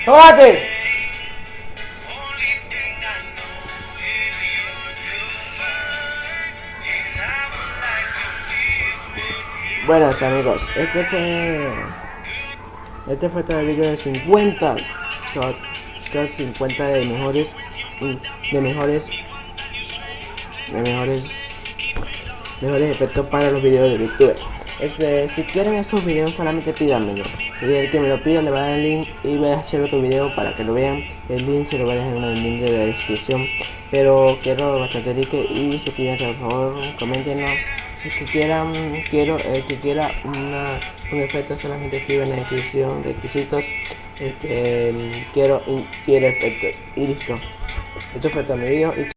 ¡Tómate! Buenas amigos, este fue todo el video de 50 top 50 de mejores de mejores efectos para los videos de YouTube. Si quieren estos videos solamente pídanmelo, y el que me lo pida le va a dar el link y voy a hacer otro video para que lo vean. El link se lo voy a dejar en el link de la descripción, pero quiero bastante like y suscríbanse por favor, comentenlo. El que quiera un efecto solamente escribe en la descripción requisitos, quiero efecto y listo. Esto fue todo mi video y